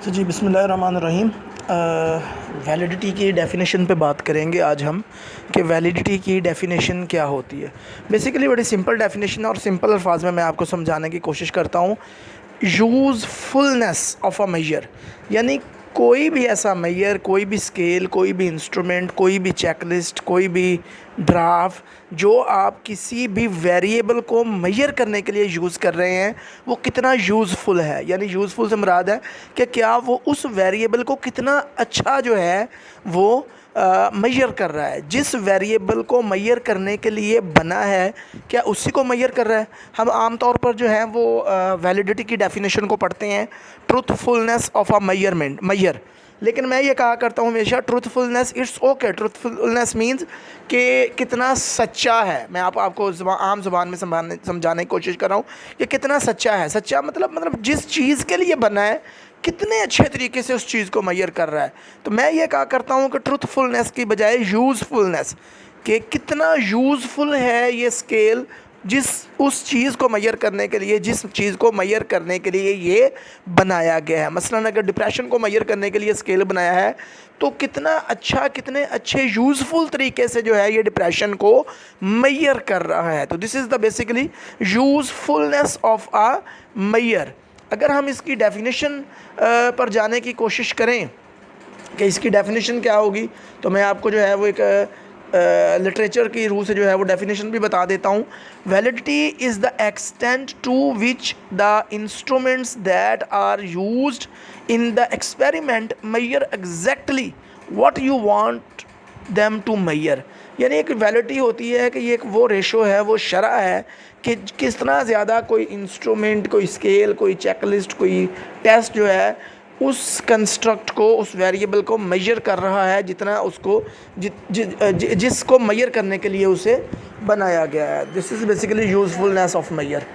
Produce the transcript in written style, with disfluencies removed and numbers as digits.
तो जी बिस्मिल्लाहिर्रहमानिर्रहीम। वैलिडिटी की डेफ़िनेशन पे बात करेंगे आज हम कि वैलिडिटी की डेफ़िनेशन क्या होती है। बेसिकली बड़ी सिंपल डेफ़िनेशन और सिंपल अल्फाज में मैं आपको समझाने की कोशिश करता हूँ। यूज़फुलनेस ऑफ अ मेजर, यानी कोई भी ऐसा मेजर, कोई भी स्केल, कोई भी इंस्ट्रूमेंट, कोई भी चेकलिस्ट, कोई भी ड्राफ जो आप किसी भी वेरिएबल को मेजर करने के लिए यूज़ कर रहे हैं वो कितना यूज़फुल है। यानी यूज़फुल से मुराद है कि क्या वो उस वेरिएबल को कितना अच्छा जो है वो मेजर कर रहा है। जिस वेरिएबल को मेजर करने के लिए बना है क्या उसी को मेजर कर रहा है। हम आम तौर पर जो है वो वैलिडिटी की डेफिनेशन को पढ़ते हैं ट्रुथफुलनेस ऑफ अ मेजर। लेकिन मैं ये कहा करता हूँ हमेशा truthfulness it's okay. Truthfulness means कि कितना सच्चा है। मैं आपको आम ज़ुबान में समझाने की कोशिश कर रहा हूँ कि कितना सच्चा है। सच्चा मतलब जिस चीज़ के लिए बना है कितने अच्छे तरीके से उस चीज़ को मेजर कर रहा है। तो मैं ये कहा करता हूँ कि ट्रुथफुलनेस की बजाय यूज़फुलनेस, कि कितना यूज़फुल है ये स्केल जिस उस चीज़ को मेजर करने के लिए, जिस चीज़ को मेजर करने के लिए ये बनाया गया है। मसलन अगर डिप्रेशन को मेजर करने के लिए स्केल बनाया है तो कितना अच्छा, कितने अच्छे यूज़फुल तरीके से जो है ये डिप्रेशन को मेजर कर रहा है। तो this is the basically usefulness of a measure. अगर हम इसकी डेफिनेशन पर जाने की कोशिश करें कि इसकी डेफिनेशन क्या होगी, तो मैं आपको जो है वो एक लिटरेचर की रूह से जो है वो डेफिनेशन भी बता देता हूँ। Validity is the extent to which the instruments that are used in the experiment measure exactly what you want them to measure. यानी एक वैलिडिटी होती है कि ये एक वो रेशो है, वो शरह है कि कितना ज़्यादा कोई इंस्ट्रूमेंट, कोई स्केल, कोई चेकलिस्ट, कोई टेस्ट जो है उस कंस्ट्रक्ट को, उस वेरिएबल को मेजर कर रहा है जितना उसको जिसको मेजर करने के लिए उसे बनाया गया है। This is basically usefulness of major.